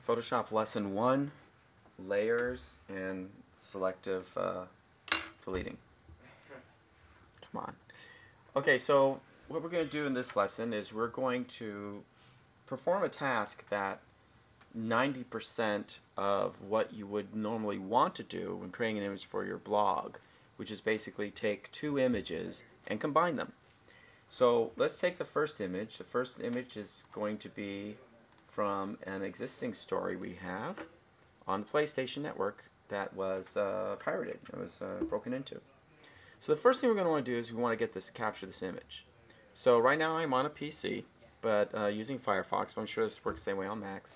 Photoshop Lesson 1, Layers and Selective Deleting. Come on. Okay, so what we're going to do in this lesson is we're going to perform a task that 90% of what you would normally want to do when creating an image for your blog, which is basically take two images and combine them. So let's take the first image. The first image is going to be from an existing story we have on the PlayStation Network that was pirated. It was broken into. So the first thing we're going to want to do is we want to capture this image. So right now I'm on a PC, but using Firefox, but I'm sure this works the same way on Macs.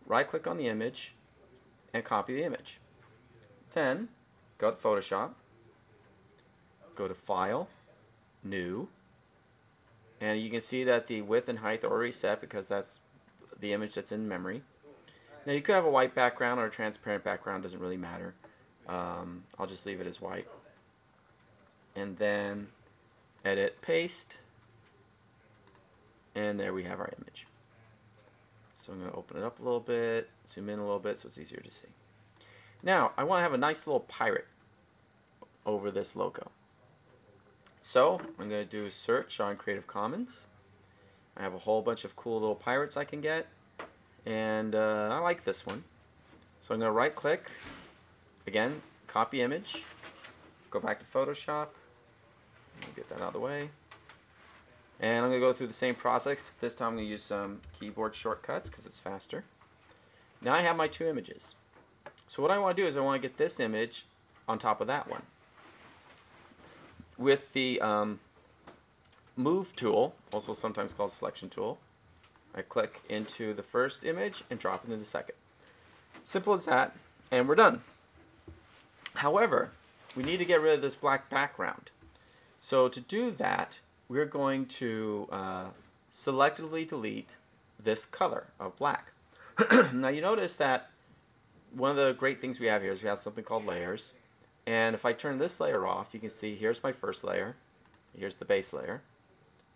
Right click on the image and copy the image. Then go to Photoshop, go to File, New, and you can see that the width and height are already set because that's the image that's in memory. Now you could have a white background or a transparent background, doesn't really matter. I'll just leave it as white. And then edit, paste, and there we have our image. So I'm going to open it up a little bit, zoom in a little bit so it's easier to see. Now I want to have a nice little pirate over this logo. So I'm going to do a search on Creative Commons. I have a whole bunch of cool little pirates I can get, and I like this one. So I'm going to right click, again, copy image, go back to Photoshop, get that out of the way, and I'm going to go through the same process. This time I'm going to use some keyboard shortcuts because it's faster. Now I have my two images. So what I want to do is I want to get this image on top of that one. With the Move tool, also sometimes called Selection tool, I click into the first image and drop into the second. Simple as that, and we're done. However, we need to get rid of this black background. So to do that, we're going to selectively delete this color of black. Now you notice that one of the great things we have here is we have something called layers. And if I turn this layer off, you can see here's my first layer, here's the base layer,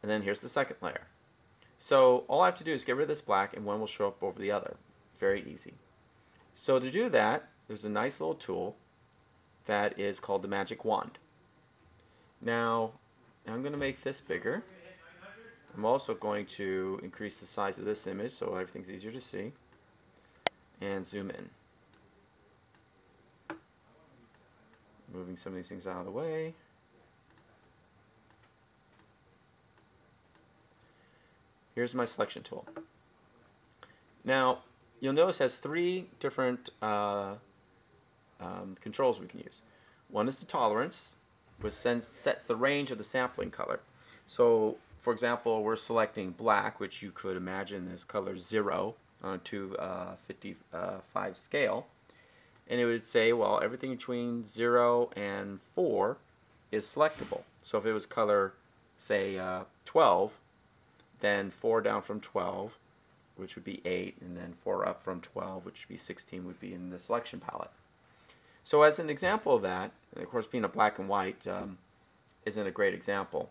and then here's the second layer. So all I have to do is get rid of this black and one will show up over the other. Very easy. So to do that, there's a nice little tool that is called the Magic Wand. Now I'm going to make this bigger. I'm also going to increase the size of this image so everything's easier to see, and zoom in. Moving some of these things out of the way. Here's my selection tool. Now you'll notice it has three different controls we can use. One is the tolerance, which sets the range of the sampling color. So for example, we're selecting black, which you could imagine as color 0 on a 255 scale. And it would say, well, everything between 0 and 4 is selectable. So if it was color, say, 12, then 4 down from 12, which would be 8, and then 4 up from 12, which would be 16, would be in the selection palette. So as an example of that, and of course being a black and white isn't a great example.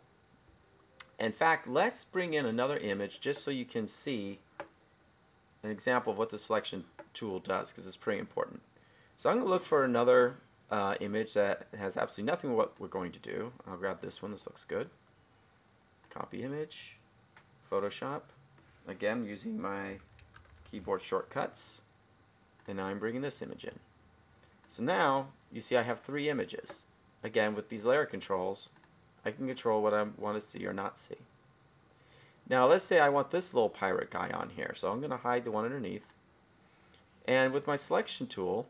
In fact, let's bring in another image just so you can see an example of what the selection tool does, because it's pretty important. So I'm going to look for another image that has absolutely nothing with what we're going to do. I'll grab this one. This looks good. Copy image, Photoshop. Again, using my keyboard shortcuts. And now I'm bringing this image in. So now you see I have three images. Again, with these layer controls, I can control what I want to see or not see. Now let's say I want this little pirate guy on here. So I'm going to hide the one underneath. And with my selection tool,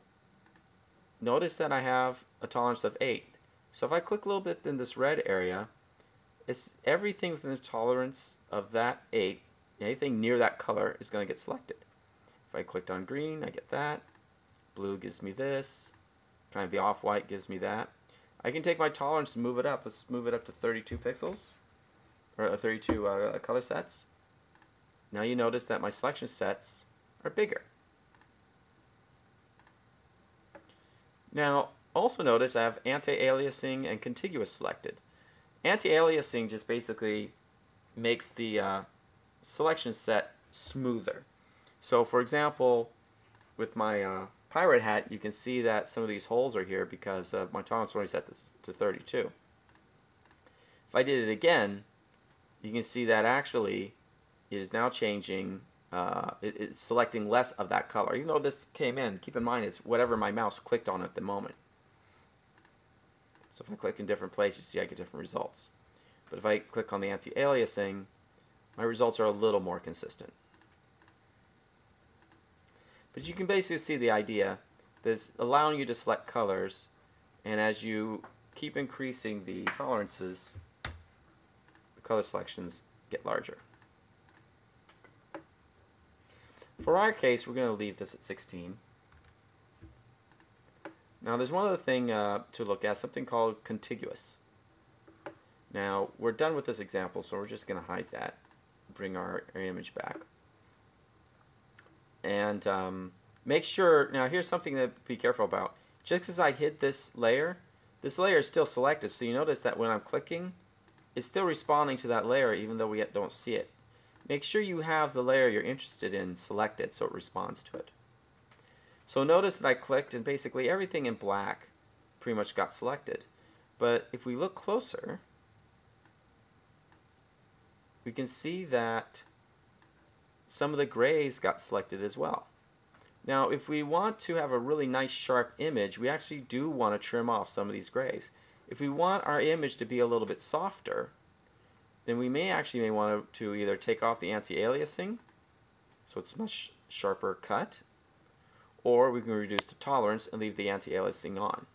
notice that I have a tolerance of 8. So if I click a little bit in this red area, it's everything within the tolerance of that 8, anything near that color is going to get selected. If I clicked on green, I get that. Blue gives me this. Kind of the off-white gives me that. I can take my tolerance and move it up. Let's move it up to 32 pixels, or 32 color sets. Now you notice that my selection sets are bigger. Now also notice I have anti-aliasing and contiguous selected. Anti-aliasing just basically makes the selection set smoother. So for example, with my pirate hat, you can see that some of these holes are here because my tolerance is only set to 32. If I did it again, you can see that actually it is now changing. It's selecting less of that color. Even though this came in, keep in mind it's whatever my mouse clicked on at the moment. So if I click in different places, see I get different results. But if I click on the anti-aliasing, my results are a little more consistent. But you can basically see the idea that it's allowing you to select colors, and as you keep increasing the tolerances, the color selections get larger. For our case, we're going to leave this at 16. Now there's one other thing to look at, something called contiguous. Now we're done with this example, so we're just going to hide that, bring our image back. And make sure, now here's something to be careful about. Just because I hid this layer is still selected, so you notice that when I'm clicking, it's still responding to that layer even though we don't see it. Make sure you have the layer you're interested in selected so it responds to it. So notice that I clicked and basically everything in black pretty much got selected. But if we look closer, we can see that some of the grays got selected as well. Now if we want to have a really nice sharp image, we actually do want to trim off some of these grays. If we want our image to be a little bit softer, then we may want to either take off the anti-aliasing, so it's a much sharper cut, or we can reduce the tolerance and leave the anti-aliasing on.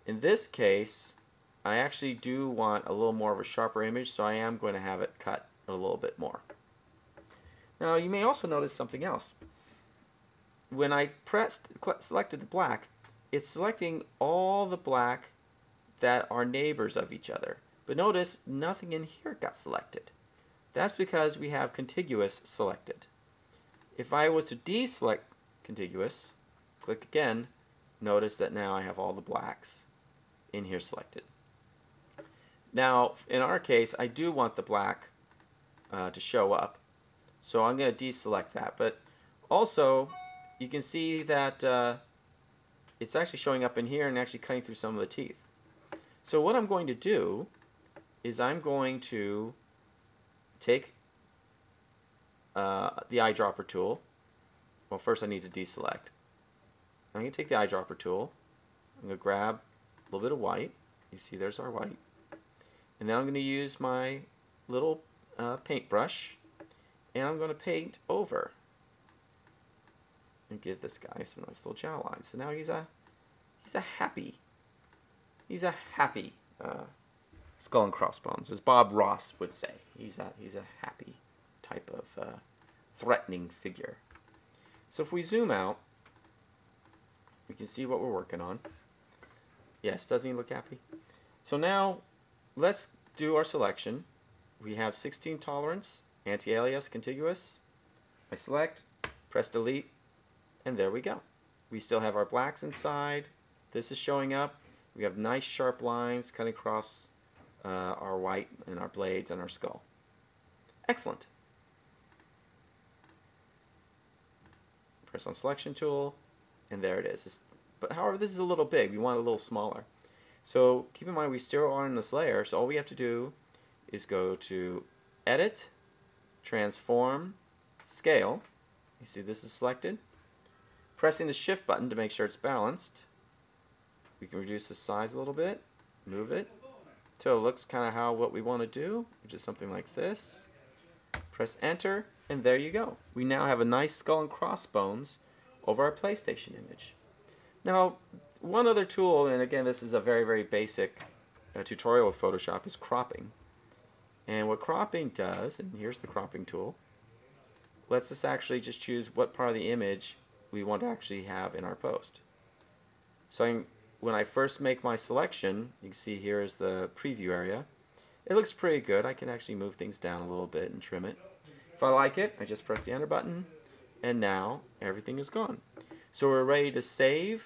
In this case, I actually do want a little more of a sharper image, so I am going to have it cut a little bit more. Now you may also notice something else. When I selected the black, it's selecting all the black that are neighbors of each other. But notice nothing in here got selected. That's because we have contiguous selected. If I was to deselect contiguous, click again, notice that now I have all the blacks in here selected. Now in our case, I do want the black to show up, so I'm going to deselect that. But also you can see that it's actually showing up in here and actually cutting through some of the teeth. So what I'm going to do is I'm going to take the eyedropper tool. Well, first I need to deselect. I'm going to take the eyedropper tool. I'm going to grab a little bit of white. You see there's our white. And then I'm going to use my little paintbrush, and I'm going to paint over and give this guy some nice little jowl lines. So now he's a happy skull and crossbones, as Bob Ross would say. He's a happy type of threatening figure. So if we zoom out, we can see what we're working on. Yes, doesn't he look happy? So now let's do our selection. We have 16 tolerance, anti-alias, contiguous. I select, press delete, and there we go. We still have our blacks inside. This is showing up. We have nice sharp lines cutting across our white and our blades and our skull. Excellent. Press on selection tool, and there it is. But however, this is a little big. We want it a little smaller. So keep in mind we still are in this layer, so all we have to do is go to Edit, Transform, Scale. You see this is selected. Pressing the Shift button to make sure it's balanced. We can reduce the size a little bit, move it, till it looks kind of what we want to do, which is something like this. Press Enter, and there you go. We now have a nice skull and crossbones over our PlayStation image. Now, one other tool, and again this is a very, very basic tutorial of Photoshop, is cropping. And what cropping does, and here's the cropping tool, lets us actually just choose what part of the image we want to actually have in our post. So when I first make my selection, you can see here is the preview area. It looks pretty good. I can actually move things down a little bit and trim it. If I like it, I just press the enter button, and now everything is gone. So we're ready to save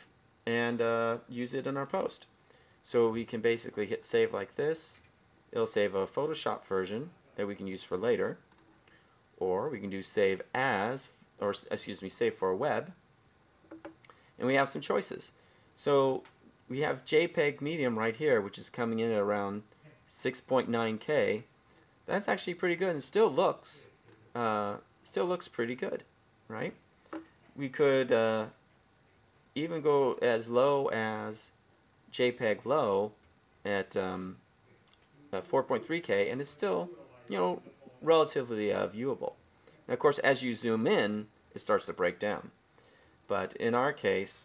and use it in our post. So we can basically hit save like this. It'll save a Photoshop version that we can use for later, or we can do save as, or excuse me, save for a web, and we have some choices. So we have JPEG medium right here, which is coming in at around 6.9K. That's actually pretty good, and still looks pretty good, right? We could even go as low as JPEG low at 4.3K, and it's still, relatively viewable. And of course, as you zoom in, it starts to break down. But in our case,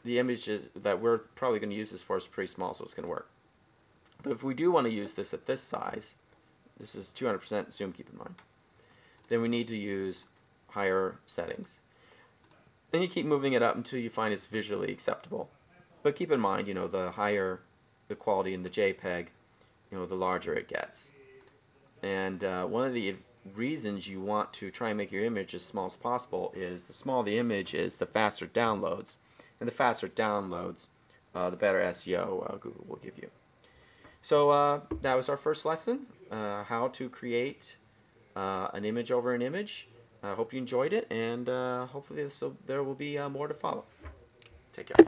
the images that we're probably going to use this for is pretty small, so it's going to work. But if we do want to use this at this size, this is 200% zoom, keep in mind, then we need to use higher settings. Then you keep moving it up until you find it's visually acceptable. But keep in mind, the higher the quality in the JPEG, the larger it gets. And one of the reasons you want to try and make your image as small as possible is the smaller the image is, the faster it downloads. And the faster it downloads, the better SEO Google will give you. So that was our first lesson, how to create an image over an image. I hope you enjoyed it, and hopefully there will be more to follow. Take care.